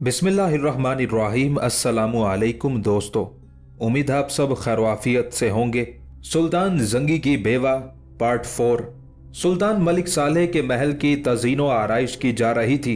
बिस्मिल्लाहिर्रहमानिर्रहीम। अस्सलामु अलैकुम दोस्तों, उम्मीद आप सब खैरवाफियत से होंगे। सुल्तान जंगी की बेवा पार्ट 4। सुल्तान मलिक सालेह के महल की तज़ीनो आराइश की जा रही थी।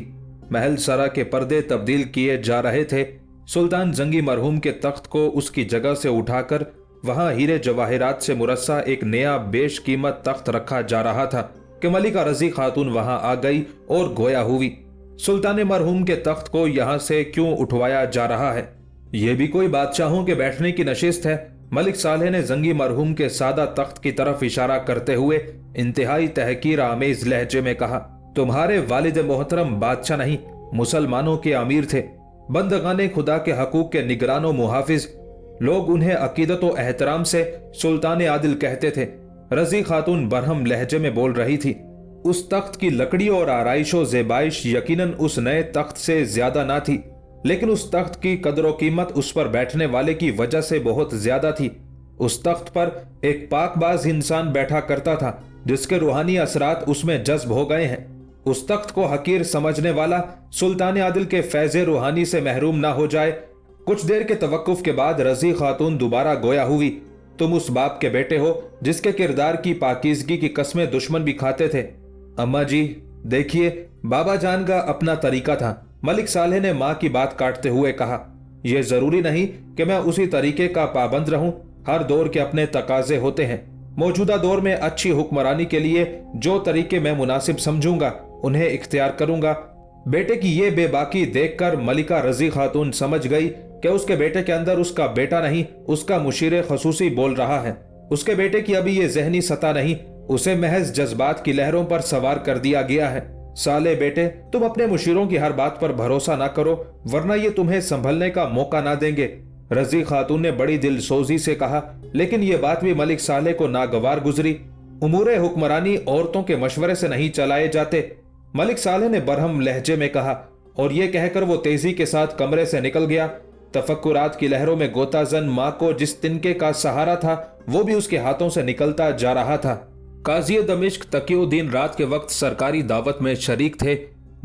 महल सरा के पर्दे तब्दील किए जा रहे थे। सुल्तान जंगी मरहूम के तख्त को उसकी जगह से उठाकर वहां हीरे जवाहिरात से मुरस्सा एक नया बेश कीमत तख्त रखा जा रहा था कि मलिका रजी खातून वहां आ गई और गोया हुई। सुल्तान मरहूम के तख्त को यहां से क्यों उठवाया जा रहा है? यह भी कोई बादशाहों के बैठने की नशिस्त है? मलिक सालेह ने जंगी मरहूम के सादा तख्त की तरफ इशारा करते हुए इंतहाई तहकीर आमेज लहजे में कहा, तुम्हारे वालिद मोहतरम बादशाह नहीं, मुसलमानों के अमीर थे, बंदगाने खुदा के हकूक के निगरानो मुहाफिज। लोग उन्हें अकीदत व एहतराम से सुल्तान आदिल कहते थे। रजी खातून बरहम लहजे में बोल रही थी। उस तख्त की लकड़ी और आराइश व ज़ेबाइश यकीनन उस नए तख्त से ज्यादा ना थी, लेकिन उस तख्त की कदर कीमत उस पर बैठने वाले की वजह से बहुत ज्यादा थी। उस तख्त पर एक पाकबाज इंसान बैठा करता था जिसके रूहानी असरात उसमें जज्ब हो गए हैं। उस तख्त को हकीर समझने वाला सुल्तान आदिल के फैज़े रूहानी से महरूम ना हो जाए। कुछ देर के तवक्कुफ के बाद रजी खातून दोबारा गोया हुई। तुम उस बाप के बेटे हो जिसके किरदार की पाकीज़गी की कस्में दुश्मन भी खाते थे। अम्मा जी देखिए, बाबा जान का अपना तरीका था। मलिक सालेह ने माँ की बात काटते हुए कहा, यह जरूरी नहीं कि मैं उसी तरीके का पाबंद रहूं। हर दौर के अपने तकाजे होते हैं। मौजूदा दौर में अच्छी हुक्मरानी के लिए जो तरीके मैं मुनासिब समझूंगा उन्हें इख्तियार करूंगा। बेटे की ये बेबाकी देखकर मलिका रजी खातून समझ गई कि उसके बेटे के अंदर उसका बेटा नहीं, उसका मुशीर खसूसी बोल रहा है। उसके बेटे की अभी ये जहनी सतह नहीं, उसे महज जज्बात की लहरों पर सवार कर दिया गया है। साले बेटे, तुम अपने मुशीरों की हर बात पर भरोसा ना करो, वरना ये तुम्हें संभलने का मौका ना देंगे। रजी खातून ने बड़ी दिलसोजी से कहा, लेकिन ये बात भी मलिक सालेह को नागवार गुजरी। उमूरे हुक्मरानी औरतों के मशवरे से नहीं चलाए जाते, मलिक सालेह ने बरहम लहजे में कहा, और यह कहकर वो तेजी के साथ कमरे से निकल गया। तफक्कुरात की लहरों में गोताजन माँ को जिस तिनके का सहारा था वो भी उसके हाथों से निकलता जा रहा था। काजी दमिश्क तकीउद्दीन रात के वक्त सरकारी दावत में शरीक थे।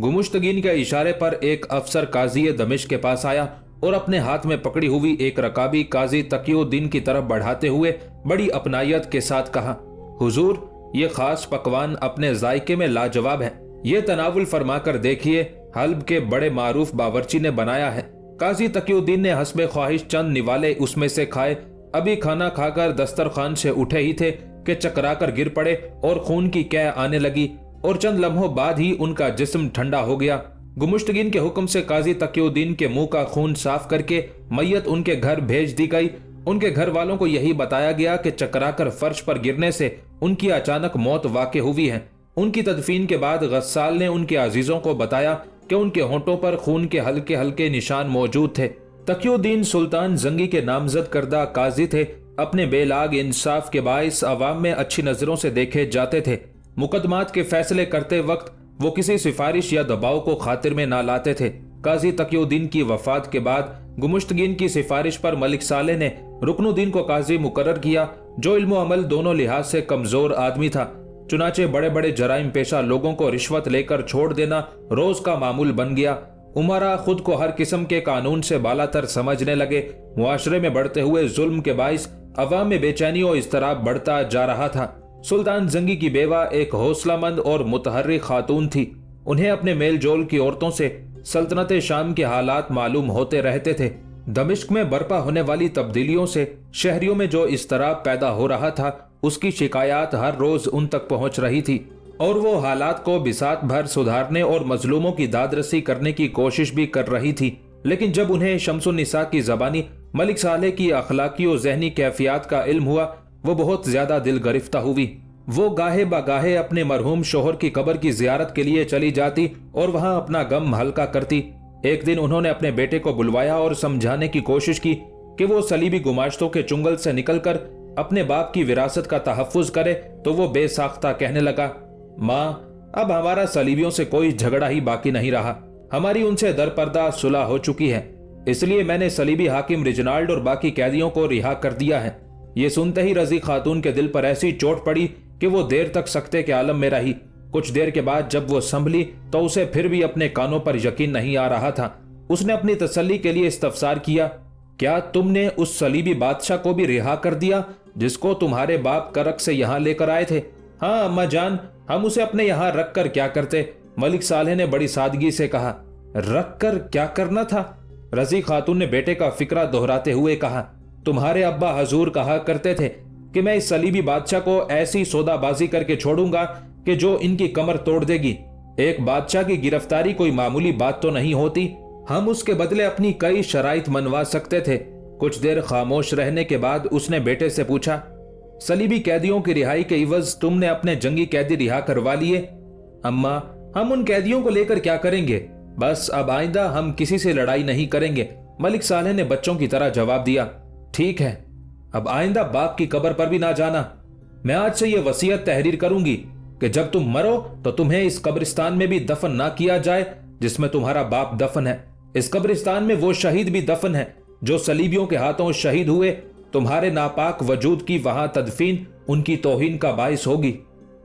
गुमुश्तगीन के इशारे पर एक अफसर काजी दमिश्क के पास आया और अपने हाथ में पकड़ी हुई एक रकाबी काजी तकीउद्दीन की तरफ बढ़ाते हुए बड़ी अपनायत के साथ कहा, हुजूर, ये खास पकवान अपने जायके में लाजवाब है। ये तनावुल फरमाकर देखिए, हल्ब के बड़े मारूफ बावर्ची ने बनाया है। काजी तकीउद्दीन ने हस्बे ख्वाहिश चंद निवाले उसमें से खाए। अभी खाना खाकर दस्तरखान से उठे ही थे कि चकरा कर गिर पड़े और खून की कै आने लगी और चंद लम्हों बाद ही उनका जिस्म ठंडा हो गया। गुमुश्तगीन के हुक्म से काजी तकीउद्दीन के मुंह का खून साफ करके मैयत उनके घर भेज दी गई। उनके घर वालों को यही बताया गया कि चकरा कर फर्श पर गिरने से उनकी अचानक मौत वाक़ हुई है। उनकी तदफीन के बाद गस्साल ने उनके अजीजों को बताया कि उनके होंठों पर खून के हल्के हल्के निशान मौजूद थे। तकीउद्दीन सुल्तान जंगी के नामजद करदा काजी थे। अपने बेलाग इंसाफ के बाइस अवाम में अच्छी नजरों से देखे जाते थे। मुकदमात के फैसले करते वक्त वो किसी सिफारिश या दबाव को खातिर में ना लाते थे। काजी तकीउद्दीन की वफात के बाद गुमुश्तगीन की सिफारिश पर मलिक सालेह ने रुकनुद्दीन को काजी मुकर्रर किया, जो इल्म अमल दोनों लिहाज से कमजोर आदमी था। चुनाचे बड़े बड़े जराइम पेशा लोगों को रिश्वत लेकर छोड़ देना रोज का मामूल बन गया। उमरा खुद को हर किस्म के कानून से बालातर समझने लगे। मुआशरे में बढ़ते हुए जुल्म के बाइस अवाम में बेचैनी और इस्तराब बढ़ता जा रहा था। सुल्तान जंगी की बेवा एक हौसलामंद और मुतहर्रिक खातून थी। उन्हें अपने मेल जोल की औरतों से सल्तनत शाम के हालात मालूम होते रहते थे। दमिश्क में बर्पा होने वाली तब्दीलियों से शहरियों में जो इस्तराब पैदा हो रहा था उसकी शिकायत हर रोज उन तक पहुंच रही थी और वो हालात को बिसात भर सुधारने और मजलूमों की दादरसी करने की कोशिश भी कर रही थी। लेकिन जब उन्हें शम्सुन्निसा की जबानी मलिक सालेह की अखलाकी और जहनी कैफियत का इल्म हुआ, वो बहुत ज्यादा दिल गरिफ्ता हुई। वो गाहे बगाहे अपने मरहूम शोहर की कब्र की जियारत के लिए चली जाती और वहां अपना गम हल्का करती। एक दिन उन्होंने अपने बेटे को बुलवाया और समझाने की कोशिश की कि वो सलीबी गुमाश्तों के चुंगल से निकलकर अपने बाप की विरासत का तहफ्फुज करे, तो वो बेसाख्ता कहने लगा, माँ, अब हमारा सलीबियों से कोई झगड़ा ही बाकी नहीं रहा। हमारी उनसे दरपर्दा सुलह हो चुकी है, इसलिए मैंने सलीबी हाकिम रिजनाल्ड और बाकी कैदियों को रिहा कर दिया है। ये सुनते ही रजी खातून के दिल पर ऐसी चोट पड़ी कि वो देर तक सकते के आलम में रही। कुछ देर के बाद जब वो संभली तो उसे फिर भी अपने कानों पर यकीन नहीं आ रहा था। उसने अपनी तसल्ली के लिए इस्तफसार किया, क्या तुमने उस सलीबी बादशाह को भी रिहा कर दिया जिसको तुम्हारे बाप करक से यहाँ लेकर आए थे? हाँ अम्मा जान, हम उसे अपने यहाँ रख कर क्या करते? मलिक सालेह ने बड़ी सादगी से कहा। रख कर क्या करना था? रजी खातून ने बेटे का फिक्रा दोहराते हुए कहा, तुम्हारे अब्बा हजूर कहा करते थे कि मैं इस सलीबी बादशाह को ऐसी सौदाबाजी करके छोड़ूंगा कि जो इनकी कमर तोड़ देगी। एक बादशाह की गिरफ्तारी कोई मामूली बात तो नहीं होती, हम उसके बदले अपनी कई शराइत मनवा सकते थे। कुछ देर खामोश रहने के बाद उसने बेटे से पूछा, सलीबी कैदियों की रिहाई के इवज तुमने अपने जंगी कैदी रिहा करवा लिए? अम्मा, हम उन कैदियों को लेकर क्या करेंगे? बस अब आइंदा हम किसी से लड़ाई नहीं करेंगे, मलिक सालेह ने बच्चों की तरह जवाब दिया। ठीक है, अब आइंदा बाप की कब्र पर भी ना जाना। मैं आज से ये वसीयत तहरीर करूंगी कि जब तुम मरो तो तुम्हें इस कब्रिस्तान में भी दफन ना किया जाए जिसमें तुम्हारा बाप दफन है। इस कब्रिस्तान में वो शहीद भी दफन है जो सलीबियों के हाथों शहीद हुए। तुम्हारे नापाक वजूद की वहां तदफीन उनकी तौहीन का बाइस होगी।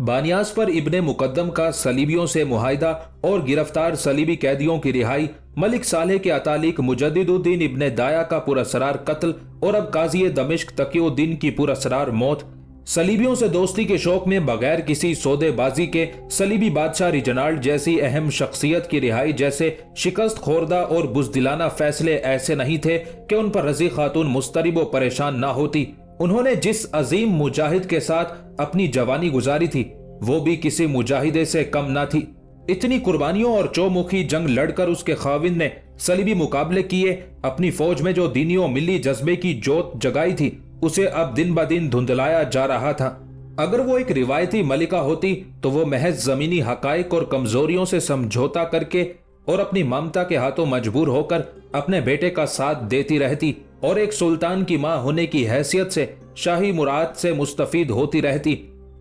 बानियास पर इब्ने मुकद्दम का सलीबियों से मुआहिदा और गिरफ्तार सलीबी कैदियों की रिहाई, मलिक सालेह के अतालिक मुजद्दिदुद्दीन इब्ने दाया का पुरअसरार कत्ल और अब काजी दमिश्क तकीउद्दीन की पुरअसरार मौत, सलीबियों से दोस्ती के शौक में बगैर किसी सौदेबाजी के सलीबी बादशाह रिजनाल्ड जैसी अहम शख्सियत की रिहाई जैसे शिकस्त खोरदा और बुज़दिलाना फैसले ऐसे नहीं थे कि उन पर रजी खातून मुस्तरिब व परेशान ना होती। उन्होंने जिस अजीम मुजाहिद के साथ अपनी जवानी गुजारी थी वो भी किसी मुजाहिदे से कम ना थी। इतनी कुर्बानियों और चौमुखी जंग लड़कर उसके खाविंद ने सलीबी मुकाबले किए, अपनी फौज में जो दीनी और मिली जज्बे की जोत जगाई थी उसे अब दिन ब दिन धुंधलाया जा रहा था। अगर वो एक रिवायती मलिका होती तो वो महज जमीनी हकाइक और कमजोरियों से समझौता करके और अपनी ममता के हाथों मजबूर होकर अपने बेटे का साथ देती रहती और एक सुल्तान की मां होने की हैसियत से शाही मुराद से मुस्तफीद होती रहती।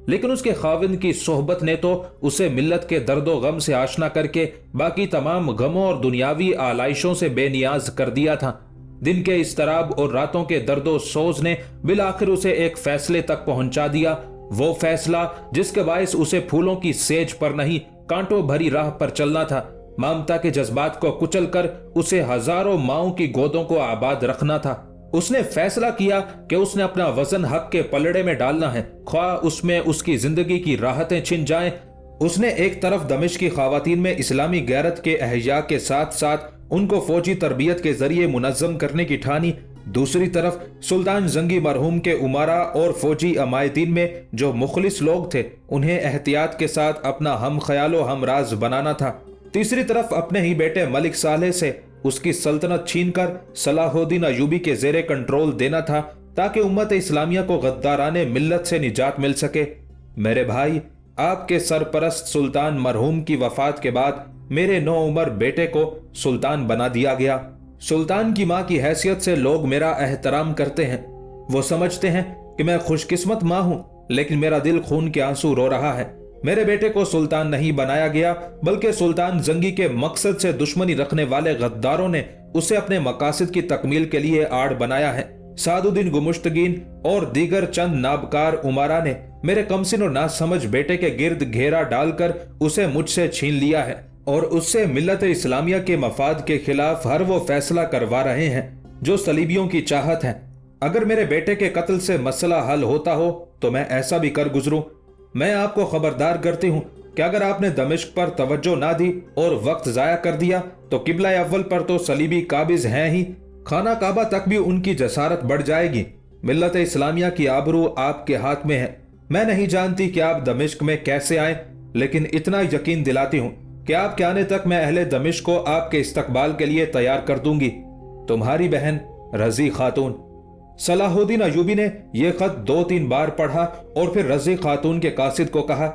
लेकिन उसके खाविंद की सोहबत ने तो उसे मिल्लत के दर्दो गम से आशना करके बाकी तमाम गमों और दुनियावी आलाइशों से बेनियाज कर दिया था। दिन के इस्तराब और रातों के दर्दो सोज ने बिलाखिर उसे एक फैसले तक पहुंचा दिया। वो फैसला जिसके बायस उसे फूलों की सेज पर नहीं कांटों भरी राह पर चलना था। ममता के जज्बात को कुचल कर उसे हजारों माओं की गोदों को आबाद रखना था। उसने फैसला किया कि उसने अपना वजन हक के पलड़े में डालना है, ख्वाह उसमें उसकी जिंदगी की राहतें छिन जाएं। उसने एक तरफ दमिश्क की खवातीन में इस्लामी गैरत के अहया के साथ साथ उनको फौजी तरबियत के जरिए मुनज्जम करने की ठानी, दूसरी तरफ सुल्तान जंगी मरहूम के उमारा और फौजी अमायदीन में जो मुखलिस लोग थे उन्हें एहतियात के साथ अपना हम ख्यालो हमराज बनाना था। तीसरी तरफ अपने ही बेटे मलिक सालेह से उसकी सल्तनत छीनकर सलाहुद्दीन अयूबी के जेरे कंट्रोल देना था ताकि उम्मत इस्लामिया को गद्दाराने मिल्लत से निजात मिल सके। मेरे भाई, आपके सरपरस्त सुल्तान मरहूम की वफात के बाद मेरे नौ उम्र बेटे को सुल्तान बना दिया गया। सुल्तान की माँ की हैसियत से लोग मेरा एहतराम करते हैं। वो समझते हैं कि मैं खुशकिस्मत माँ हूँ, लेकिन मेरा दिल खून के आंसू रो रहा है। मेरे बेटे को सुल्तान नहीं बनाया गया बल्कि सुल्तान जंगी के मकसद से दुश्मनी रखने वाले गद्दारों ने उसे अपने मकासद की तकमील के लिए आड़ बनाया है। सादुद्दीन गुमुश्तगीन और दीगर चंद नाबकार उमारा ने मेरे कमसिन और नासमझ बेटे के गिर्द घेरा डालकर उसे मुझसे छीन लिया है और उससे मिल्लत इस्लामिया के मफाद के खिलाफ हर वो फैसला करवा रहे हैं जो सलीबियों की चाहत है। अगर मेरे बेटे के कत्ल से मसला हल होता हो तो मैं ऐसा भी कर गुजरूं। मैं आपको खबरदार करती हूँ कि अगर आपने दमिश्क पर तवज्जो ना दी और वक्त जाया कर दिया तो किबला अव्वल पर तो सलीबी काबिज हैं ही, खाना काबा तक भी उनकी जसारत बढ़ जाएगी। मिल्लत इस्लामिया की आबरू आपके हाथ में है। मैं नहीं जानती कि आप दमिश्क में कैसे आए, लेकिन इतना यकीन दिलाती हूँ कि आपके आने तक मैं अहले दमिश्क को आपके इस्तकबाल के लिए तैयार कर दूंगी। तुम्हारी बहन रजी खातून। सलाहुद्दीन अयूबी ने यह खत 2-3 बार पढ़ा और फिर रजी खातून के कासिद को कहा,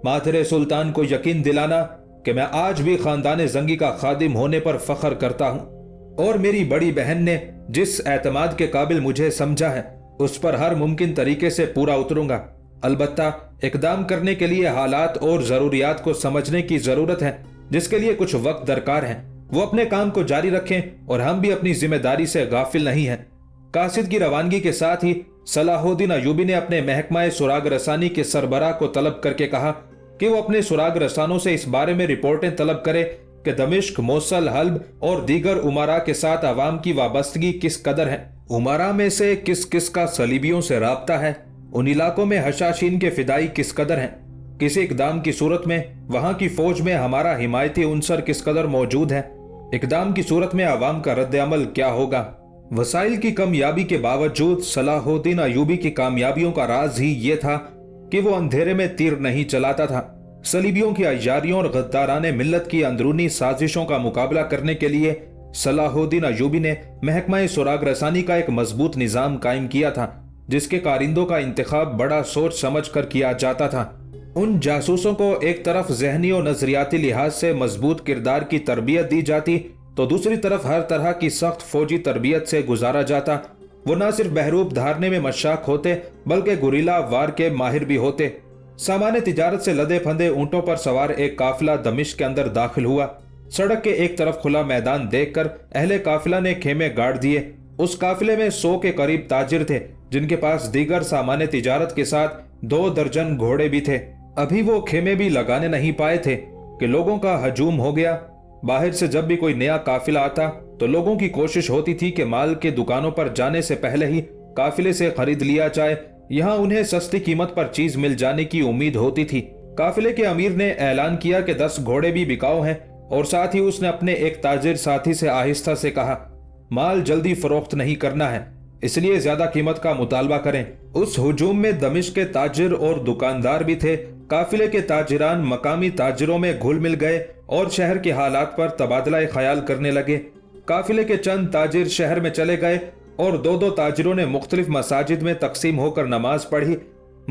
मातरे सुल्तान को यकीन दिलाना कि मैं आज भी खानदान जंगी का खादिम होने पर फख्र करता हूँ और मेरी बड़ी बहन ने जिस एतमाद के काबिल मुझे समझा है उस पर हर मुमकिन तरीके से पूरा उतरूंगा। अलबत्ता इकदाम करने के लिए हालात और जरूरियात को समझने की जरूरत है, जिसके लिए कुछ वक्त दरकार है। वो अपने काम को जारी रखें और हम भी अपनी जिम्मेदारी से गाफिल नहीं हैं। कासिद की रवानगी के साथ ही सलाहुद्दीन अयूबी ने अपने महकमा सुराग रसानी के सरबराह को तलब करके कहा कि वो अपने सुराग रसानों से इस बारे में रिपोर्टें तलब करे कि दमिश्क, मोसल, हल्ब और दीगर उमरा के साथ अवाम की वाबस्तगी किस कदर है, उमरा में से किस किस का सलीबियों से राब्ता है, उन इलाकों में हशाशीन के फिदाई किस कदर हैं, किसी इकदाम की सूरत में वहां की फौज में हमारा हिमायती उनसर किस कदर मौजूद है, इकदाम की सूरत में अवाम का रद्द अमल क्या होगा। वसाइल की कमयाबी के बावजूद सलाहुद्दीन अयूबी की कामयाबियों का राज ही ये था कि वो अंधेरे में तीर नहीं चलाता था। सलीबियों की अय्यारियों और गद्दाराने मिल्लत की अंदरूनी साजिशों का मुकाबला करने के लिए सलाहुद्दीन अयूबी ने महकमा सुराग रसानी का एक मजबूत निजाम कायम किया था, जिसके कारिंदों का इंतखाब बड़ा सोच समझ कर किया जाता था। उन जासूसों को एक तरफ जहनी और नजरियाती लिहाज से मजबूत किरदार की तरबियत दी जाती तो दूसरी तरफ हर तरह की सख्त फौजी तरबियत से गुजारा जाता। वो न सिर्फ बहरूप धारने में मशाक होते बल्कि गुरीला वार के माहिर भी होते। सामान्य तिजारत से लदे फंदे ऊंटों पर सवार एक काफिला दमिश्क के अंदर दाखिल हुआ। सड़क के एक तरफ खुला मैदान देखकर अहले काफिला ने खेमे गाड़ दिए। उस काफिले में 100 के करीब ताजिर थे, जिनके पास दीगर सामान्य तिजारत के साथ 2 दर्जन घोड़े भी थे। अभी वो खेमे भी लगाने नहीं पाए थे कि लोगों का हजूम हो गया। बाहर से जब भी कोई नया काफिला आता तो लोगों की कोशिश होती थी कि माल के दुकानों पर जाने से पहले ही काफिले से खरीद लिया जाए। यहाँ उन्हें सस्ती कीमत पर चीज मिल जाने की उम्मीद होती थी। काफिले के अमीर ने ऐलान किया कि 10 घोड़े भी बिकाऊ हैं और साथ ही उसने अपने एक ताजिर साथी से आहिस्ता से कहा, माल जल्दी फरोख्त नहीं करना है, इसलिए ज्यादा कीमत का मुतालबा करें। उस हुजूम में दमिश्क के ताजिर और दुकानदार भी थे। काफिले के ताजिरान मकामी ताजिरों में घुल मिल गए और शहर के हालात पर तबादला ख्याल करने लगे। काफिले के चंद ताजिर शहर में चले गए और 2-2 ताजिरों ने मुख्तलिफ मसाजिद में तकसीम होकर नमाज पढ़ी।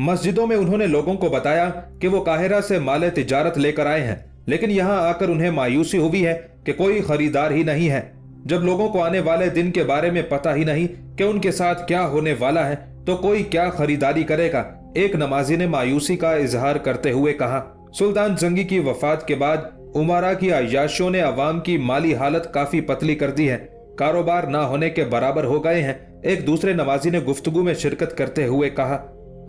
मस्जिदों में उन्होंने लोगों को बताया कि वो काहिरा से माल तिजारत लेकर आए हैं, लेकिन यहाँ आकर उन्हें मायूसी हुई है कि कोई खरीदार ही नहीं है। जब लोगों को आने वाले दिन के बारे में पता ही नहीं कि उनके साथ क्या होने वाला है तो कोई क्या खरीदारी करेगा। एक नमाजी ने मायूसी का इजहार करते हुए कहा, सुल्तान जंगी की वफात के बाद उमरा की अय्याशियों ने अवाम की माली हालत काफी पतली कर दी है, कारोबार ना होने के बराबर हो गए हैं। एक दूसरे नमाजी ने गुफ्तगू में शिरकत करते हुए कहा,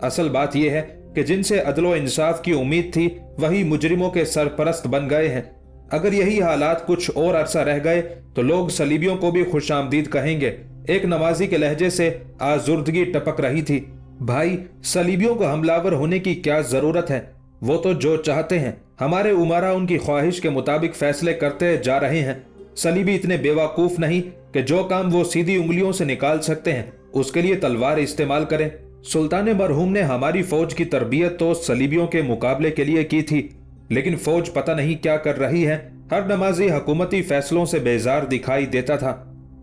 असल बात यह है कि जिनसे अदलो इंसाफ की उम्मीद थी वही मुजरिमों के सरपरस्त बन गए हैं। अगर यही हालात कुछ और अरसा रह गए तो लोग सलीबियों को भी खुशामदीद कहेंगे। एक नमाजी के लहजे से आजुर्दगी टपक रही थी, भाई सलीबियों को हमलावर होने की क्या जरूरत है, वो तो जो चाहते हैं, हमारे उमरा उनकी ख्वाहिश के मुताबिक फैसले करते जा रहे हैं। सलीबी इतने बेवकूफ नहीं कि जो काम वो सीधी उंगलियों से निकाल सकते हैं उसके लिए तलवार इस्तेमाल करें। सुल्तान मरहूम ने हमारी फौज की तरबियत तो सलीबियों के मुकाबले के लिए की थी, लेकिन फौज पता नहीं क्या कर रही है। हर नमाजी हुकूमती फैसलों से बेजार दिखाई देता था।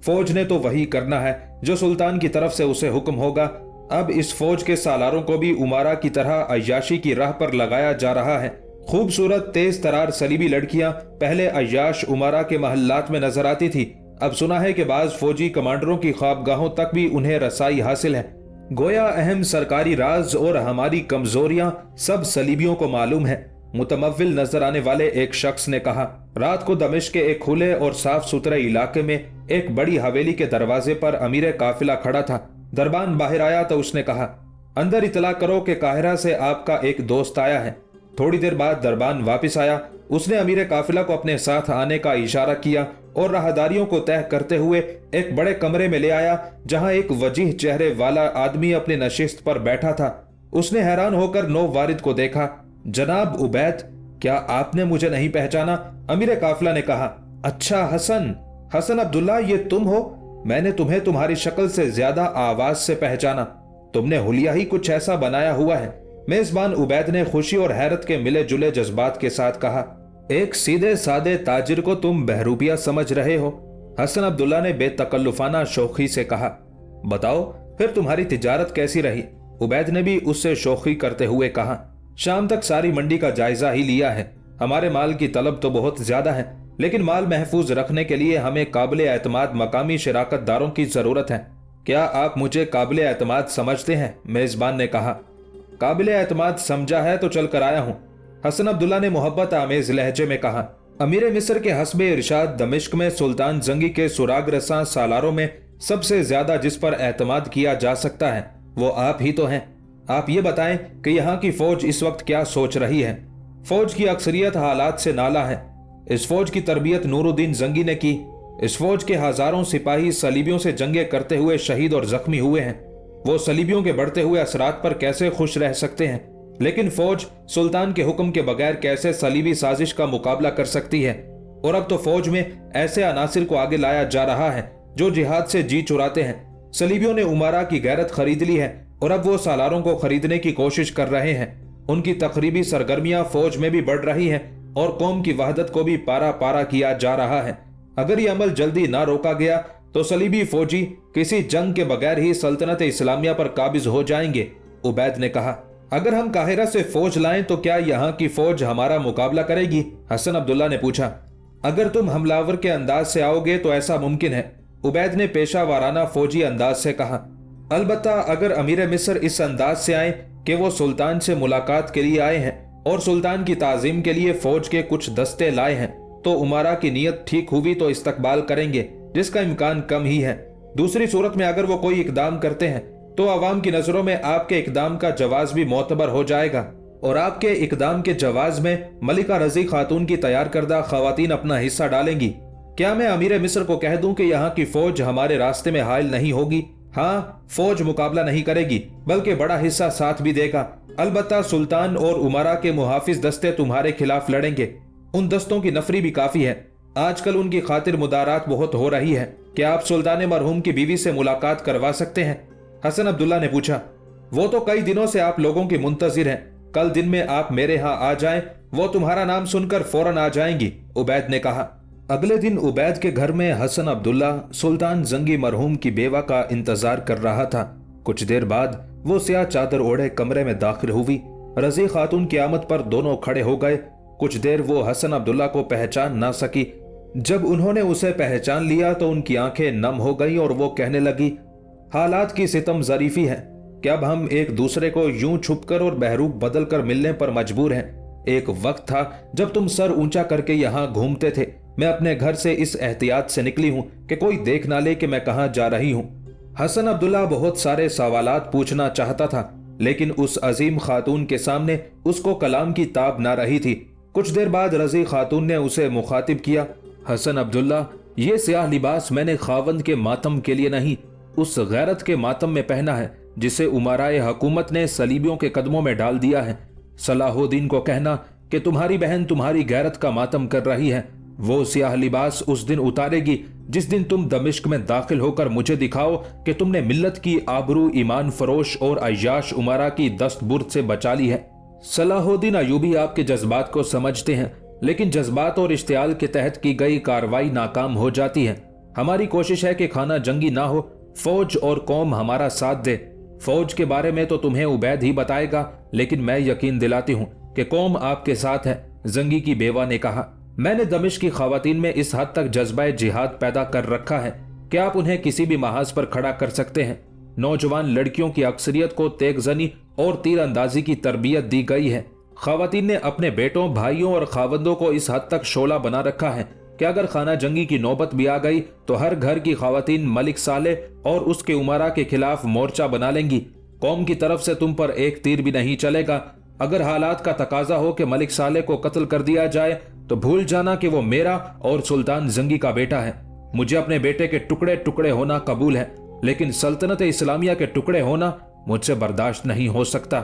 फौज ने तो वही करना है जो सुल्तान की तरफ से उसे हुक्म होगा। अब इस फौज के सालारों को भी उमरा की तरह अय्याशी की राह पर लगाया जा रहा है। खूबसूरत तेज तरार सलीबी लड़कियां पहले अय्याश उमरा के महल्लात में नजर आती थी, अब सुना है कि बाज फौजी कमांडरों की ख्वाबगाहों तक भी उन्हें रसाई हासिल है। गोया अहम सरकारी राज और हमारी कमजोरियां सब सलीबियों को मालूम है। मुतमव्विल नजर आने वाले एक शख्स ने कहा, रात को दमिश्क के एक खुले और साफ सुथरे इलाके में एक बड़ी हवेली के दरवाजे पर अमीर काफिला खड़ा था। दरबान बाहर आया तो उसने कहा, अंदर इतला करो कि काहिरा से आपका एक दोस्त आया है। थोड़ी देर बाद दरबान वापस आया। उसने अमीर काफिला को अपने साथ आने का इशारा किया और राहदारियों को तय करते हुए एक बड़े कमरे में ले आया जहां एक वजीह चेहरे वाला आदमी अपने नशिस्त पर बैठा था। उसने हैरान होकर नौब वारिद को देखा। जनाब उबैद, क्या आपने मुझे नहीं पहचाना? अमीर काफिला ने कहा, अच्छा हसन अब्दुल्ला, ये तुम हो? मैंने तुम्हें तुम्हारी शक्ल से ज्यादा आवाज से पहचाना। तुमने हुलिया ही कुछ ऐसा बनाया हुआ है। मेजबान उबैद ने खुशी और हैरत के मिले जुले जज्बात के साथ कहा, एक सीधे सादे ताजिर को तुम बहरूपिया समझ रहे हो? हसन अब्दुल्ला ने बेतकल्लुफाना शौखी से कहा, बताओ फिर तुम्हारी तिजारत कैसी रही? उबैद ने भी उससे शौखी करते हुए कहा, शाम तक सारी मंडी का जायजा ही लिया है। हमारे माल की तलब तो बहुत ज्यादा है, लेकिन माल महफूज रखने के लिए हमें काबिल एतमाद मकामी शराकतदारों की जरूरत है। क्या आप मुझे काबिल एतमाद समझते हैं? मेजबान ने कहा, काबिल एतमाद समझा है तो चल कर आया हूँ। हसन अब्दुल्ला ने मोहब्बत आमेज लहजे में कहा। अमीर मिस्र के हस्बे इरशाद दमिश्क में सुल्तान जंगी के सुराग रसां सालारों में सबसे ज्यादा जिस पर एतमाद किया जा सकता है वो आप ही तो हैं। आप ये बताएं कि यहाँ की फौज इस वक्त क्या सोच रही है। फौज की अक्सरियत हालात से नाला है। इस फौज की तरबियत नूरुद्दीन जंगी ने की। इस फौज के हजारों सिपाही सलीबियों से जंगे करते हुए शहीद और जख्मी हुए हैं। वो सलीबियों के बढ़ते हुए असरात पर कैसे खुश रह सकते हैं, लेकिन फौज सुल्तान के हुक्म के बगैर कैसे सलीबी साजिश का मुकाबला कर सकती है। और अब तो फौज में ऐसे अनासिर को आगे लाया जा रहा है जो जिहाद से जी चुराते हैं। सलीबियों ने उमरा की गैरत खरीद ली है और अब वो सालारों को खरीदने की कोशिश कर रहे हैं। उनकी तकरीबी सरगर्मियां फौज में भी बढ़ रही हैं और कौम की वहदत को भी पारा पारा किया जा रहा है। अगर ये अमल जल्दी ना रोका गया तो सलीबी फौजी किसी जंग के बगैर ही सल्तनत इस्लामिया पर काबिज हो जाएंगे। उबैद ने कहा, अगर हम काहिरा से फौज लाएं तो क्या यहाँ की फौज हमारा मुकाबला करेगी? हसन अब्दुल्ला ने पूछा। अगर तुम हमलावर के अंदाज से आओगे तो ऐसा मुमकिन है, उबैद ने पेशा वाराना फौजी अंदाज से कहा। अलबत्ता अगर अमीर मिस्र इस अंदाज से आए कि वो सुल्तान से मुलाकात के लिए आए हैं और सुल्तान की ताजीम के लिए फौज के कुछ दस्ते लाए हैं, तो उमरा की नीयत ठीक हुई तो इस्तकबाल करेंगे, जिसका इम्कान कम ही है। दूसरी सूरत में अगर वो कोई इकदाम करते हैं तो अवाम की नजरों में आपके इकदाम का जवाज भी मोतबर हो जाएगा और आपके इकदाम के जवाज में मलिका रजी खातून की तैयार करदा खवातीन अपना हिस्सा डालेंगी। क्या मैं अमीर मिस्र को कह दूं कि यहाँ की फौज हमारे रास्ते में हायल नहीं होगी? हाँ, फौज मुकाबला नहीं करेगी बल्कि बड़ा हिस्सा साथ भी देगा। अलबत्ता सुल्तान और उमरा के मुहाफिज दस्ते तुम्हारे खिलाफ लड़ेंगे। उन दस्तों की नफरी भी काफी है। आजकल उनकी खातिर मुदारात बहुत हो रही है। क्या आप सुल्तान मरहूम की बीवी से मुलाकात करवा सकते हैं? हसन अब्दुल्ला ने पूछा। वो तो कई दिनों से आप लोगों की मुंतजिर हैं। कल दिन में आप मेरे यहाँ आ जाएं, वो तुम्हारा नाम सुनकर फौरन आ जाएंगी, उबैद ने कहा। अगले दिन उबैद के घर में हसन अब्दुल्ला सुल्तान जंगी मरहूम की बेवा का इंतजार कर रहा था। कुछ देर बाद वो स्याह चादर ओढ़े कमरे में दाखिल हुई। रजी खातून की आमद पर दोनों खड़े हो गए। कुछ देर वो हसन अब्दुल्ला को पहचान ना सकी। जब उन्होंने उसे पहचान लिया तो उनकी आंखें नम हो गई और वो कहने लगी, हालात की सितम ज़रीफी है कि अब हम एक दूसरे को यूं छुपकर और बहरूप बदल कर मिलने पर मजबूर हैं। एक वक्त था जब तुम सर ऊंचा करके यहाँ घूमते थे। मैं अपने घर से इस एहतियात से निकली हूँ कि कोई देख ना ले कि मैं कहाँ जा रही हूँ। हसन अब्दुल्ला बहुत सारे सवालात पूछना चाहता था, लेकिन उस अजीम खातून के सामने उसको कलाम की ताब ना रही थी। कुछ देर बाद रजी खातून ने उसे मुखातिब किया, हसन अब्दुल्ला, ये स्याह लिबास मैंने खावंद के मातम के लिए नहीं, उस गैरत के मातम में पहना है जिसे उमराए हुकूमत ने सलीबियों के कदमों में डाल दिया है। सलाहुद्दीन को कहना कि तुम्हारी बहन तुम्हारी गैरत का मातम कर रही है। वो स्याह लिबास उस दिन उतारेगी जिस दिन तुम दमिश्क में दाखिल होकर मुझे दिखाओ कि तुमने मिल्लत की आबरू, ईमान फरोश और अय्याश उमरा की दस्तबुर्द से बचा ली है। सलाहुद्दीन अयूबी आपके जज्बात को समझते हैं, लेकिन जज्बात और इश्तियाल के तहत की गई कार्रवाई नाकाम हो जाती है। हमारी कोशिश है कि खाना जंगी ना हो, फौज और कौम हमारा साथ दे। फौज के बारे में तो तुम्हें उबैद ही बताएगा, लेकिन मैं यकीन दिलाती हूँ कि कौम आपके साथ है, जंगी की बेवा ने कहा। मैंने दमिश्क की खवातीन में इस हद तक जज्बा जिहाद पैदा कर रखा है कि आप उन्हें किसी भी महाज पर खड़ा कर सकते हैं। नौजवान लड़कियों की अक्सरियत को तेगजनी और तीर अंदाजी की तरबियत दी गई है। खवातीन ने अपने बेटों, भाइयों और खावंदों को इस हद तक शोला बना रखा है कि अगर खाना जंगी की नौबत भी आ गई तो हर घर की खवातीन मलिक सालेह और उसके उमरा के खिलाफ मोर्चा बना लेंगी। कौम की तरफ से तुम पर एक तीर भी नहीं चलेगा। अगर हालात का तकाजा हो कि मलिक सालेह को कत्ल कर दिया जाए तो भूल जाना कि वो मेरा और सुल्तान जंगी का बेटा है। मुझे अपने बेटे के टुकड़े टुकड़े होना कबूल है, लेकिन सल्तनत इस्लामिया के टुकड़े होना मुझसे बर्दाश्त नहीं हो सकता।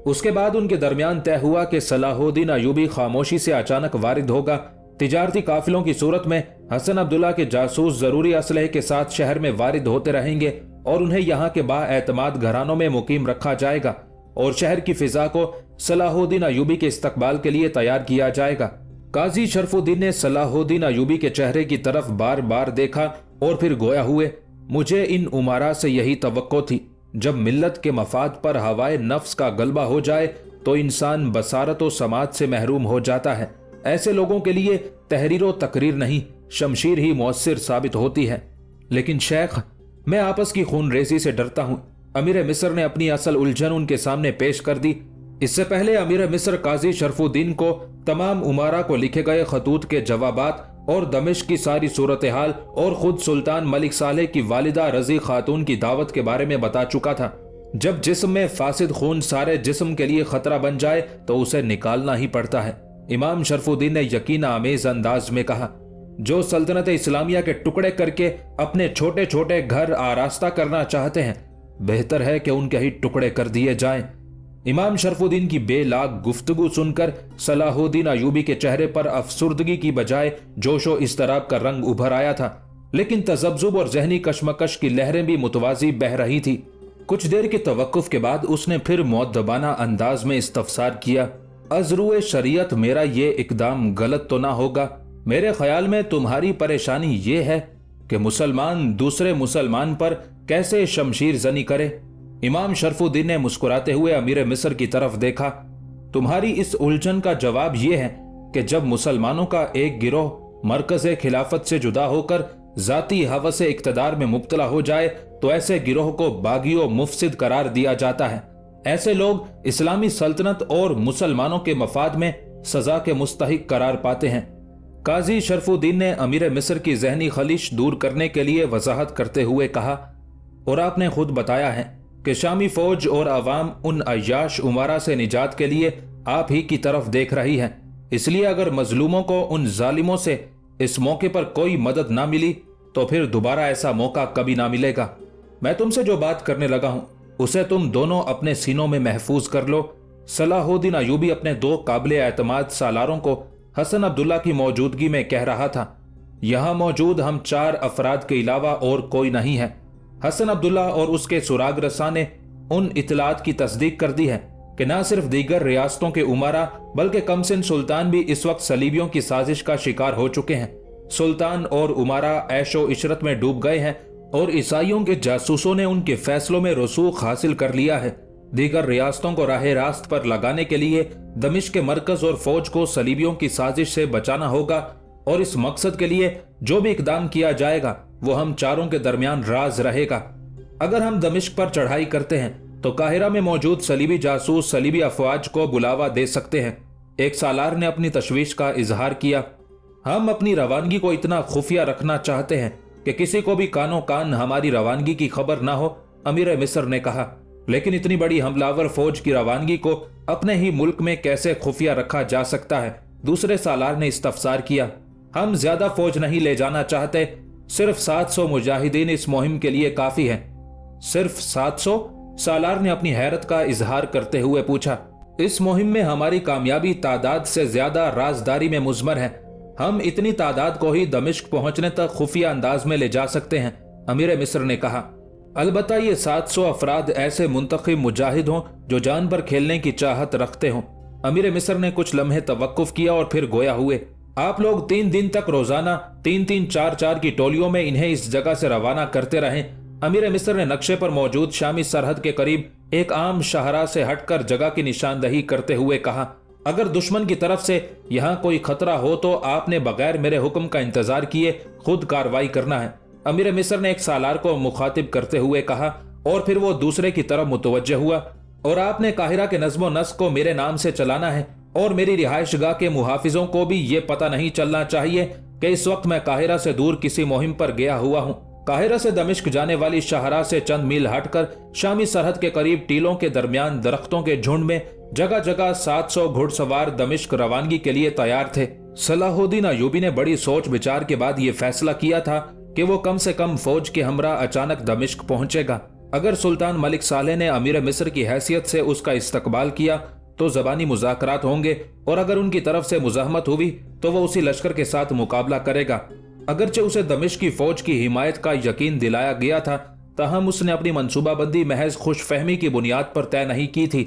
उसके बाद उनके दरमियान तय हुआ कि सलाहुद्दीन अयूबी खामोशी से अचानक वारिद होगा। तिजारती काफिलों की सूरत में हसन अब्दुल्ला के जासूस जरूरी असलहे के साथ शहर में वारिद होते रहेंगे और उन्हें यहाँ के बाएतमाद घरानों में मुकीम रखा जाएगा और शहर की फिजा को सलाहुद्दीन अयूबी के इस्तकबाल के लिए तैयार किया जाएगा। काजी शरफुद्दीन ने सलाहुद्दीन अयूबी के चेहरे की तरफ बार बार देखा और फिर गोया हुए, मुझे इन उमारा से यही तवक्को थी। जब मिल्लत के मफाद पर हवाए नफ्स का गलबा हो जाए तो इंसान बसारत व समाज से महरूम हो जाता है। ऐसे लोगों के लिए तहरीर व तकरीर नहीं, शमशीर ही मुअस्सिर साबित होती है। लेकिन शेख, मैं आपस की खून रेजी से डरता हूँ। अमीर मिस्र ने अपनी असल उलझन उनके सामने पेश कर दी। इससे पहले अमीर मिस्र काजी शरफुद्दीन को तमाम उमारा को लिखे गए खतूत के जवाबात और दमिश्क की सारी सूरत हाल और खुद सुल्तान मलिक सालेह की वालिदा रजी खातून की दावत के बारे में बता चुका था। जब जिस्म में फासिद खून सारे जिस्म के लिए खतरा बन जाए तो उसे निकालना ही पड़ता है। इमाम शरफुद्दीन ने यकीन आमेज अंदाज में कहा, जो सल्तनत इस्लामिया के टुकड़े करके अपने छोटे छोटे घर आरास्ता करना चाहते हैं, बेहतर है कि उनके ही टुकड़े कर दिए जाएं। इमाम शरफुद्दीन की बेलाग गुफ्तगू सुनकर सलाहुद्दीन अयूबी के चेहरे पर अफसुर्दगी की बजाय जोशो इस्तराब का रंग उभर आया था, लेकिन तजब्जुब और जहनी कशमकश की लहरें भी मुतवाजी बह रही थी। कुछ देर के तवक्कुफ के बाद उसने फिर मुअद्दबाना अंदाज में इस्तफसार किया, अज़रुए शरीयत मेरा ये इकदाम गलत तो ना होगा? मेरे ख्याल में तुम्हारी परेशानी ये है कि मुसलमान दूसरे मुसलमान पर कैसे शमशीर जनी करे। इमाम शरफुद्दीन ने मुस्कुराते हुए अमीर मिस्र की तरफ देखा। तुम्हारी इस उलझन का जवाब यह है कि जब मुसलमानों का एक गिरोह मरकज़े खिलाफत से जुदा होकर जाती हवस इक्तदार में मुब्तला हो जाए तो ऐसे गिरोह को बागी और मुफसिद करार दिया जाता है। ऐसे लोग इस्लामी सल्तनत और मुसलमानों के मफाद में सजा के मुस्तहिक करार पाते हैं। काजी शरफुद्दीन ने अमीर मिस्र की जहनी खलिश दूर करने के लिए वजाहत करते हुए कहा, और आपने खुद बताया है कि शामी फौज और अवाम उन अय्याश उमारा से निजात के लिए आप ही की तरफ देख रही है। इसलिए अगर मजलूमों को उन जालिमों से इस मौके पर कोई मदद ना मिली तो फिर दोबारा ऐसा मौका कभी ना मिलेगा। मैं तुमसे जो बात करने लगा हूं उसे तुम दोनों अपने सीनों में महफूज कर लो। सलाहुद्दीन अयूबी अपने दो काबिल एतमाद सालारों को हसन अब्दुल्ला की मौजूदगी में कह रहा था, यहां मौजूद हम 4 अफराद के अलावा और कोई नहीं है। हसन अब्दुल्ला और उसके सुराग रसा ने उन इतलात की तस्दीक कर दी है कि न सिर्फ दीगर रियासतों के उमारा बल्कि कमसिन सुल्तान भी इस वक्त सलीबियों की साजिश का शिकार हो चुके हैं। सुल्तान और उमारा ऐशो इशरत में डूब गए हैं और ईसाइयों के जासूसों ने उनके फैसलों में रसूख हासिल कर लिया है। दीगर रियासतों को राह रास्त पर लगाने के लिए दमिश्क के मरकज और फौज को सलीबियों की साजिश से बचाना होगा, और इस मकसद के लिए जो भी इकदाम किया जाएगा वो हम चारों के दरमियान राज रहेगा। अगर हम दमिश्क पर चढ़ाई करते हैं तो काहिरा में मौजूद सलीबी जासूस सलीबी अफवाज को बुलावा दे सकते हैं। एक सालार ने अपनी तशवीश का इजहार किया, हम अपनी रवानगी को इतना खुफिया रखना चाहते हैं कि किसी को भी कानो कान हमारी रवानगी की खबर ना हो। अमीर मिस्र ने कहा, लेकिन इतनी बड़ी हमलावर फौज की रवानगी को अपने ही मुल्क में कैसे खुफिया रखा जा सकता है? दूसरे सालार ने इस्तफसार किया, हम ज्यादा फौज नहीं ले जाना चाहते, सिर्फ 700 मुजाहिदीन इस मुहिम के लिए काफी है। सिर्फ 700? सालार ने अपनी हैरत का इजहार करते हुए पूछा, इस मुहिम में हमारी कामयाबी तादाद से ज्यादा राजदारी में मुजमर है। हम इतनी तादाद को ही दमिश्क पहुंचने तक खुफिया अंदाज में ले जा सकते हैं। अमीर मिस्र ने कहा, अलबत्ता ये 700 अफराद ऐसे मुंतखब मुजाहिद हों जो जान पर खेलने की चाहत रखते हों। अमीर मिस्र ने कुछ लम्हे तवक्कुफ किया और फिर गोया हुए, आप लोग 3 दिन तक रोजाना 3-3, 4-4 की टोलियों में इन्हें इस जगह से रवाना करते रहें। अमीर मिस्र ने नक्शे पर मौजूद शामी सरहद के करीब एक आम शाहरा से हटकर जगह की निशानदही करते हुए कहा, अगर दुश्मन की तरफ से यहाँ कोई खतरा हो तो आपने बगैर मेरे हुक्म का इंतजार किए खुद कार्रवाई करना है। अमीर मिस्र ने एक सालार को मुखातिब करते हुए कहा, और फिर वो दूसरे की तरफ मुतवज्जह हुआ, और आपने काहिरा के नज़्मो नस्क को मेरे नाम से चलाना है, और मेरी रिहाइशगाह के मुहाफिजों को भी ये पता नहीं चलना चाहिए कि इस वक्त मैं काहिरा से दूर किसी मुहिम पर गया हुआ हूँ। काहिरा से दमिश्क जाने वाली शाहरा से चंद मील हटकर शामी सरहद के करीब टीलों के दरमियान दरख्तों के झुंड में जगह जगह 700 घुड़सवार दमिश्क रवानगी के लिए तैयार थे। सलाहुद्दीन अयूबी ने बड़ी सोच विचार के बाद ये फैसला किया था कि वो कम से कम फौज के हमरा अचानक दमिश्क पहुंचेगा। अगर सुल्तान मलिक सालेह ने अमीर मिस्र की हैसियत से उसका इस्तकबाल किया तो जबानी मुज़ाकरात होंगे, और अगर उनकी तरफ से मुज़ाहमत हुई तो वो उसी लश्कर के साथ मुकाबला करेगा। अगरचे उसे दमिश्क की फौज की हिमायत का यकीन दिलाया गया था, ताहम उसने अपनी मंसूबाबंदी महज खुशफहमी की बुनियाद पर तय नहीं की थी,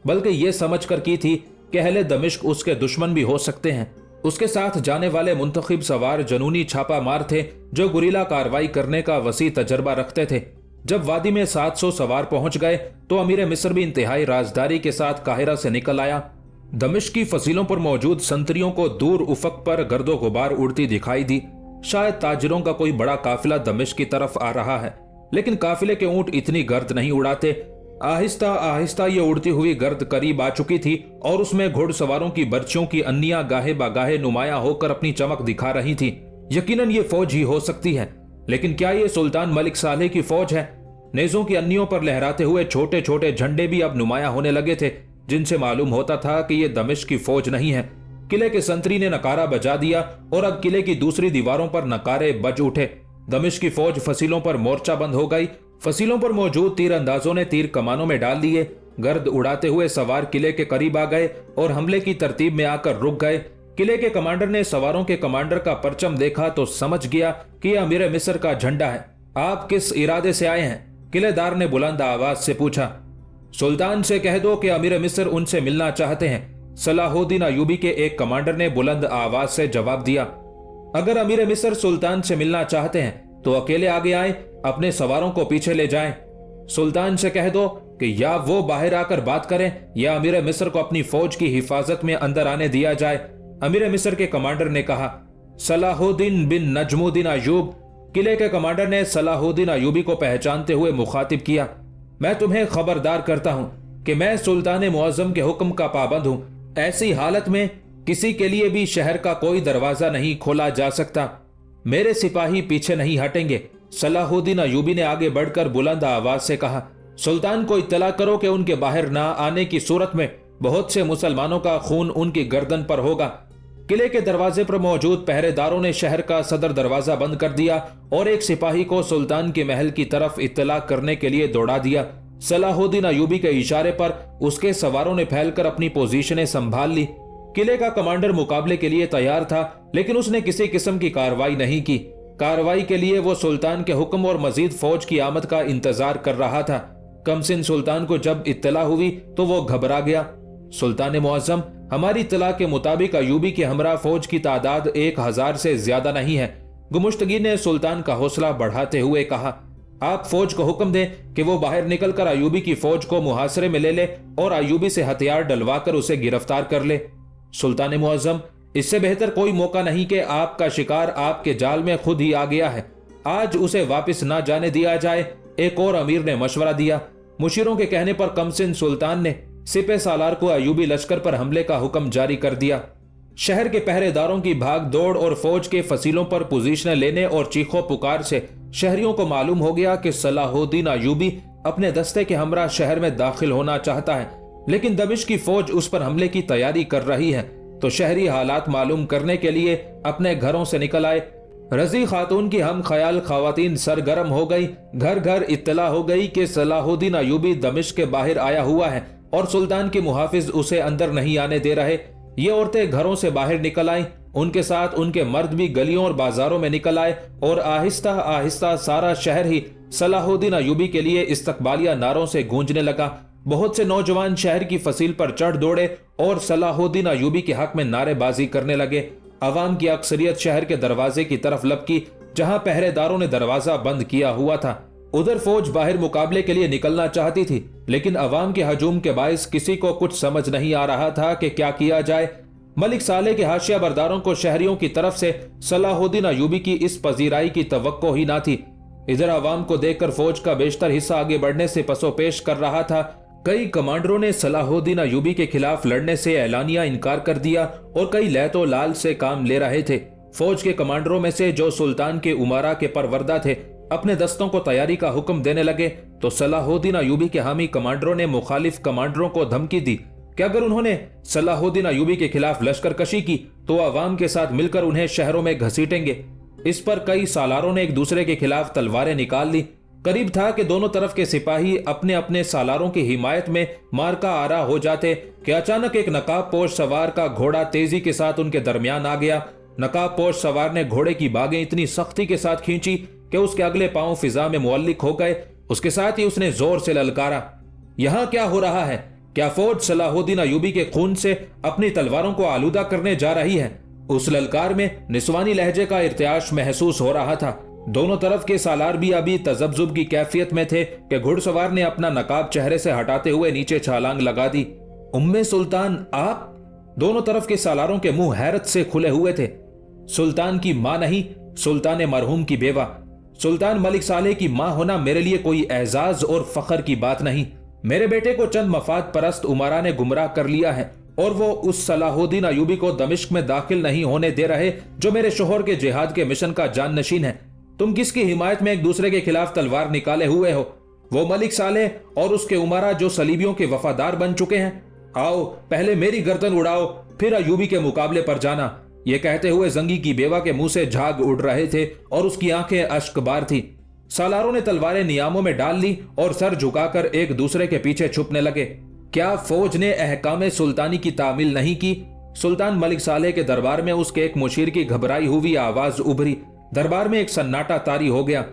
बल्कि ये समझ कर की थी कि अहले दमिश्क उसके दुश्मन भी हो सकते हैं। उसके साथ जाने वाले मुंतखब सवार जनूनी छापा मार थे जो गुरीला कार्रवाई करने का वसी तजर्बा रखते थे। जब वादी में 700 सवार पहुंच गए तो अमीर मिस्र भी इंतहाई राजदारी के साथ काहिरा से निकल आया। दमिश्क की फसीलों पर मौजूद संतरियों को दूर उफक पर गर्दो गुबार उड़ती दिखाई दी। शायद ताजिरों का कोई बड़ा काफिला दमिश्क की तरफ आ रहा है, लेकिन काफिले के ऊंट इतनी गर्द नहीं उड़ाते। आहिस्ता आहिस्ता ये उड़ती हुई गर्द करीब आ चुकी थी और उसमें घुड़सवारों की बर्चियों की अन्नियां गाहे बागाहे नुमाया होकर अपनी चमक दिखा रही थी। यकीनन ये फौज ही हो सकती है, लेकिन क्या ये सुल्तान मलिक सालेह की फौज है? नेज़ों की अन्नियों पर लहराते हुए छोटे छोटे झंडे भी अब नुमाया होने लगे थे, जिनसे मालूम होता था कि ये दमिश्क की फौज नहीं है। किले के संतरी ने नकारा बजा दिया और अब किले की दूसरी दीवारों पर नकारे बज उठे। दमिश्क की फौज फसीलों पर मोर्चा बंद हो गई। फसीलों पर मौजूद तीर अंदाजों ने तीर कमानों में डाल दिए। गर्द उड़ाते हुए सवार किले के करीब आ गए और हमले की तरतीब में आकर रुक गए। किले के कमांडर ने सवारों के कमांडर का परचम देखा तो समझ गया कि यह अमीर मिस्र का झंडा है। आप किस इरादे से आए हैं? किलेदार ने बुलंद आवाज से पूछा। सुल्तान से कह दो कि अमीर मिस्र उनसे मिलना चाहते हैं, सलाहुद्दीन अयूबी के एक कमांडर ने बुलंद आवाज से जवाब दिया। अगर अमीर मिस्र सुल्तान से मिलना चाहते हैं तो अकेले आगे आए, अपने सवारों को पीछे ले जाएं। सुल्तान से कह दो कि या वो बाहर आकर बात करें या अमीर मिस्र को अपनी फौज की हिफाजत में अंदर आने दिया जाए। अमीर मिस्र के कमांडर ने कहा। सलाहुद्दीन बिन नजमुद्दीन अयूब। किले के कमांडर ने सलाहुद्दीन अयूबी को पहचानते हुए मुखातिब किया। मैं तुम्हें खबरदार करता हूं कि मैं सुल्तान मुअज्जम के हुक्म का पाबंद हूं। ऐसी हालत में किसी के लिए भी शहर का कोई दरवाजा नहीं खोला जा सकता। मेरे सिपाही पीछे नहीं हटेंगे। सलाहुद्दीन अयूबी ने आगे बढ़कर बुलंद आवाज से कहा। सुल्तान को इत्तला करो कि उनके बाहर ना आने की सूरत में बहुत से मुसलमानों का खून उनकी गर्दन पर होगा। किले के दरवाजे पर मौजूद पहरेदारों ने शहर का सदर दरवाजा बंद कर दिया और एक सिपाही को सुल्तान के महल की तरफ इत्तला करने के लिए दौड़ा दिया। सलाहुद्दीन अयूबी के इशारे पर उसके सवारों ने फैलकर अपनी पोजीशनें संभाल ली। किले का कमांडर मुकाबले के लिए तैयार था, लेकिन उसने किसी किस्म की कार्रवाई नहीं की। कार्रवाई के लिए वो सुल्तान के हुक्म और मजीद फौज की आमद का इंतजार कर रहा था। कमसिन सुल्तान को जब इत्तला हुई तो वो घबरा गया। सुल्तान मुअज्जम, हमारी इत्तला के मुताबिक अयूबी की हमरा फौज की तादाद 1000 से ज्यादा नहीं है। गुमुश्तगी ने सुल्तान का हौसला बढ़ाते हुए कहा। आप फौज को हुक्म दें कि वो बाहर निकलकर अयूबी की फौज को मुहासरे में ले ले और अयूबी से हथियार डलवाकर उसे गिरफ्तार कर ले। सुल्तान मुअज्जम, इससे बेहतर कोई मौका नहीं कि आपका शिकार आपके जाल में खुद ही आ गया है। आज उसे वापस ना जाने दिया जाए। एक और अमीर ने मशवरा दिया। मुशीरों के कहने पर कमसिन सुल्तान ने सिपह सालार को अयूबी लश्कर पर हमले का हुक्म जारी कर दिया। शहर के पहरेदारों की भाग दौड़ और फौज के फसीलों पर पोजीशनें लेने और चीखों पुकार से शहरियों को मालूम हो गया कि सलाहुद्दीन अयूबी अपने दस्ते के हमरा शहर में दाखिल होना चाहता है, लेकिन दमिश्क की फौज उस पर हमले की तैयारी कर रही है। तो शहरी हालात मालूम करने के लिए अपने घरों से निकल आए। रजी खातून की हम ख्याल खवातीन सरगर्म हो गई। घर घर इत्तला हो गई कि सलाहुद्दीन अयूबी दमिश्क के बाहर आया हुआ है और सुल्तान के मुहाफिज उसे अंदर नहीं आने दे रहे। ये औरतें घरों से बाहर निकल आई, उनके साथ उनके मर्द भी गलियों और बाजारों में निकल आए और आहिस्ता आहिस्ता सारा शहर ही सलाहुद्दीन अयूबी के लिए इस्तकबालिया नारों से गूंजने लगा। बहुत से नौजवान शहर की फसील पर चढ़ दौड़े और सलाहुद्दीन अयूबी के हक में नारेबाजी करने लगे। अवाम की अक्सरियत शहर के दरवाजे की तरफ लपकी, जहां पहरेदारों ने दरवाजा बंद किया हुआ था। उधर फौज बाहर मुकाबले के लिए निकलना चाहती थी, लेकिन अवाम के हजूम के बायस किसी को कुछ समझ नहीं आ रहा था कि क्या किया जाए। मलिक सालेह के हाशिया बरदारों को शहरियों की तरफ से सलाहुद्दीन अयूबी की इस पजीराई की तवक्को ही ना थी। इधर अवाम को देखकर फौज का बेशतर हिस्सा आगे बढ़ने से पसोपेश कर रहा था। कई कमांडरों ने सलाहुद्दीन अयूबी के खिलाफ लड़ने से एलानिया इनकार कर दिया और कई लहतो लाल से काम ले रहे थे। फौज के कमांडरों में से जो सुल्तान के उमारा के परवरदा थे अपने दस्तों को तैयारी का हुक्म देने लगे, तो सलाहुद्दीन अयूबी के हामी कमांडरों ने मुखालिफ कमांडरों को धमकी दी कि अगर उन्होंने सलाहुद्दीन अयूबी के खिलाफ लश्कर कशी की तो अवाम के साथ मिलकर उन्हें शहरों में घसीटेंगे। इस पर कई सालारों ने एक दूसरे के खिलाफ तलवारें निकाल ली। करीब था कि दोनों तरफ के सिपाही अपने अपने सालारों की हिमायत में मारका आरा हो जाते कि अचानक एक नकाब पोश सवार का घोड़ा तेजी के साथ उनके दरमियान आ गया। नकाब पोश सवार ने घोड़े की बागें इतनी सख्ती के साथ खींची कि उसके अगले पांव फिजा में मुअल्लिक हो गए। उसके साथ ही उसने जोर से ललकारा, यहां क्या हो रहा है? क्या फौज सलाहुद्दीन अयूबी के खून से अपनी तलवारों को आलूदा करने जा रही है? उस ललकार में निस्वानी लहजे का इर्तियाश महसूस हो रहा था। दोनों तरफ के सालार भी अभी तजब्जुब की कैफियत में थे कि घुड़सवार ने अपना नकाब चेहरे से हटाते हुए नीचे छलांग लगा दी। उम्मे सुल्तान, आप? दोनों तरफ के सालारों के मुंह हैरत से खुले हुए थे। सुल्तान की मां नहीं, सुल्तान मरहूम की बेवा। सुल्तान मलिक सालेह की मां होना मेरे लिए कोई एजाज और फख्र की बात नहीं। मेरे बेटे को चंद मफाद परस्त उमरा ने गुमराह कर लिया है और वो उस सलाहुद्दीन अयूबी को दमिश्क में दाखिल नहीं होने दे रहे जो मेरे शोहर के जिहाद के मिशन का जाननशीन है। तुम किसकी हिमायत में एक दूसरे के खिलाफ तलवार निकाले हुए हो? वो मलिक सालेह और उसके उमरा जो सलीबियों के वफादार बन चुके हैं। आओ पहले मेरी गर्दन उड़ाओ, फिर अयूबी के मुकाबले पर जाना। ये कहते हुए जंगी की बेवा के मुंह से झाग उड़ रहे थे और उसकी आंखें अश्कबार थी। सालारों ने तलवारें नियामों में डाल ली और सर झुकाकर एक दूसरे के पीछे छुपने लगे। क्या फौज ने अहकामे सुल्तानी की तामील नहीं की? सुल्तान मलिक सालेह के दरबार में उसके एक मुशीर की घबराई हुई आवाज उभरी। दरबार में एक सन्नाटा तारी हो गया।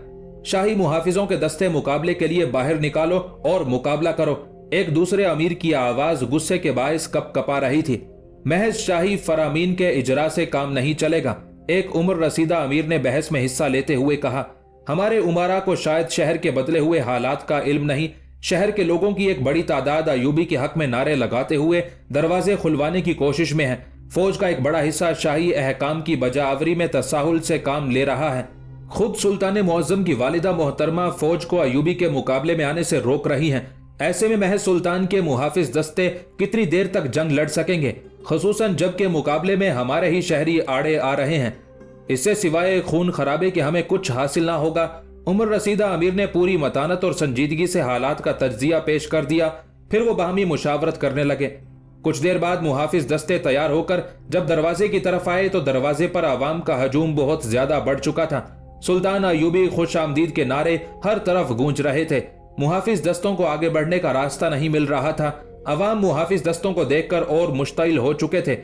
शाही मुहाफिजों के दस्ते मुकाबले के लिए बाहर निकालो और मुकाबला करो। एक दूसरे अमीर की आवाज गुस्से के बायस कपकपा रही थी। महज शाही फरामीन के इजरा से काम नहीं चलेगा। एक उम्र रसीदा अमीर ने बहस में हिस्सा लेते हुए कहा, हमारे उमरा को शायद शहर के बदले हुए हालात का इल्म नहीं। शहर के लोगों की एक बड़ी तादाद अयूबी के हक में नारे लगाते हुए दरवाजे खुलवाने की कोशिश में है। फौज का एक बड़ा हिस्सा शाही अहकाम की बजावरी में तसाहुल से काम ले रहा है। खुद सुल्तान मुअज्जम की वालिदा मोहतरमा फौज को अयूबी के मुकाबले में आने से रोक रही हैं। ऐसे में महज सुल्तान के मुहाफिज दस्ते कितनी देर तक जंग लड़ सकेंगे, खसूसन जब के मुकाबले में हमारे ही शहरी आड़े आ रहे हैं। इससे सिवाय खून खराबे के हमें कुछ हासिल ना होगा। उमर रसीदा अमीर ने पूरी मतानत और संजीदगी से हालात का तज्जिया पेश कर दिया। फिर वो बाहमी मुशावरत करने लगे। कुछ देर बाद मुहाफिज दस्ते तैयार होकर जब दरवाजे की तरफ आए तो दरवाजे पर आवाम का हजूम बहुत ज्यादा बढ़ चुका था। सुल्तान अयूबी खुश आमदीद के नारे हर तरफ गूंज रहे थे। मुहाफिज दस्तों को आगे बढ़ने का रास्ता नहीं मिल रहा था। अवाम मुहाफिज दस्तों को देखकर और मुश्तइल हो चुके थे।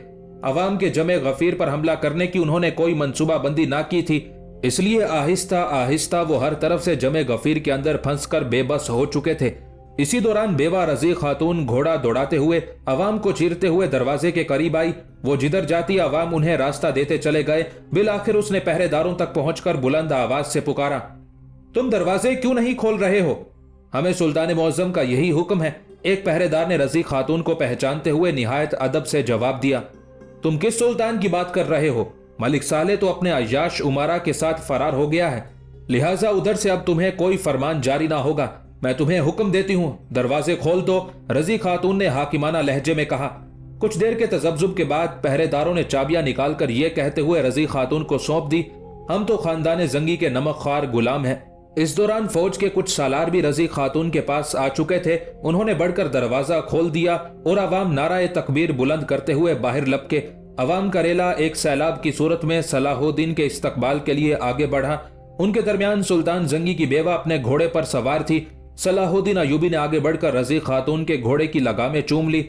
अवाम के जमे गफीर पर हमला करने की उन्होंने कोई मंसूबाबंदी ना की थी, इसलिए आहिस्ता आहिस्ता वो हर तरफ से जमे गफीर के अंदर फंसकर बेबस हो चुके थे। इसी दौरान बेवा रजी खातून घोड़ा दौड़ाते हुए अवाम को चीरते हुए दरवाजे के करीब आई। वो जिधर जाती अवाम उन्हें रास्ता देते चले गए। बिलाखिर उसने पहरेदारों तक पहुंचकर बुलंद आवाज से पुकारा, तुम दरवाजे क्यों नहीं खोल रहे हो? हमें सुल्तान मुअज्जम का यही हुक्म है। एक पहरेदार ने रजी खातून को पहचानते हुए निहायत अदब से जवाब दिया, तुम किस सुल्तान की बात कर रहे हो? मलिक सालेह तो अपने अय्याश उमरा के साथ फरार हो गया है, लिहाजा उधर से अब तुम्हें कोई फरमान जारी ना होगा। मैं तुम्हें हुक्म देती हूँ, दरवाजे खोल दो। रजी खातून ने हाकिमाना लहजे में कहा। कुछ देर के तजब्जुब के बाद पहरेदारों ने चाबियां निकालकर यह कहते हुए रजी खातून को सौंप दी, हम तो खानदान जंगी के नमकखार गुलाम हैं। इस दौरान फौज के कुछ सालार भी रजी खातून के पास आ चुके थे। उन्होंने बढ़कर दरवाजा खोल दिया और अवाम नाराए तकबीर बुलंद करते हुए बाहर लपके। अवाम का रेला एक सैलाब की सूरत में सलाहुद्दीन के इस्तकबाल के लिए आगे बढ़ा। उनके दरमियान सुल्तान जंगी की बेवा अपने घोड़े पर सवार थी। सलाहुद्दीन अयूबी ने आगे बढ़कर रजी खातून के घोड़े की लगामें चूम ली।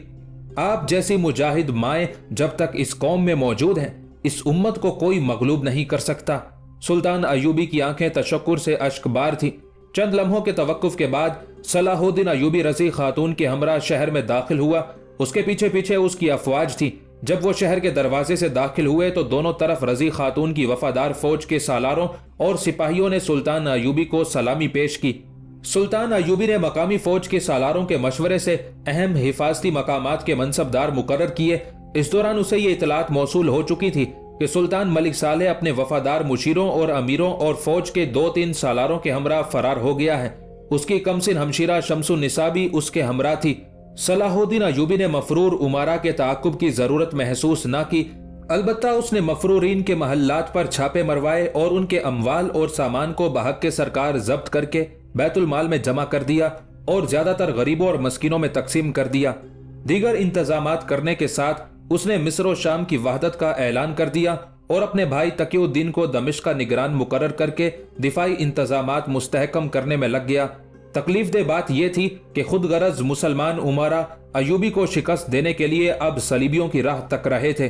आप जैसी मुजाहिद माएं जब तक इस कौम में मौजूद हैं, इस उम्मत को कोई मगलूब नहीं कर सकता। सुल्तान अयूबी की आंखें तशक्कुर से अश्कबार थी। चंद लम्हों के तवक्कुफ के बाद सलाहुद्दीन अयूबी रजी खातून के हमरा शहर में दाखिल हुआ। उसके पीछे पीछे उसकी अफवाज थी। जब वो शहर के दरवाजे से दाखिल हुए तो दोनों तरफ रजी खातून की वफादार फौज के सालारों और सिपाहियों ने सुल्तान अयूबी को सलामी पेश की। सुल्तान अयूबी ने मकामी फौज के सालारों के मशवरे से अहम हिफाजती मकामात के मनसबदार मुकर्रर किए। इस दौरान उसे ये इतलात मौसूल हो चुकी थी कि सुल्तान मलिक सालेह अपने वफादार मुशीरों और अमीरों और फौज के 2-3 सालारों के हमरा फरार हो गया है। उसकी कमसिन हमशीरा शम्सुन निसा भी उसके हमरा थी। सलाहुद्दीन अयूबी ने मफरूर उमारा के ताकुब की जरूरत महसूस न की। अलबत्ता उसने मफरूरीन के महल्लात पर छापे मरवाए और उनके अमवाल और सामान को बहक के सरकार जब्त करके बैतुल माल में जमा कर दिया और ज्यादातर गरीबों और मस्किनों में तकसीम कर दिया। दीगर इंतजामात करने के साथ उसने मिस्र और शाम की वहदत का ऐलान कर दिया और अपने भाई तकीउद्दीन को दमिश्क का निगरान मुकर्रर करके दिफाई इंतजामात मुस्तहकम करने में लग गया। तकलीफ दे बात यह थी कि खुद गरज मुसलमान उमरा अयूबी को शिकस्त देने के लिए अब सलीबियों की राह तक रहे थे।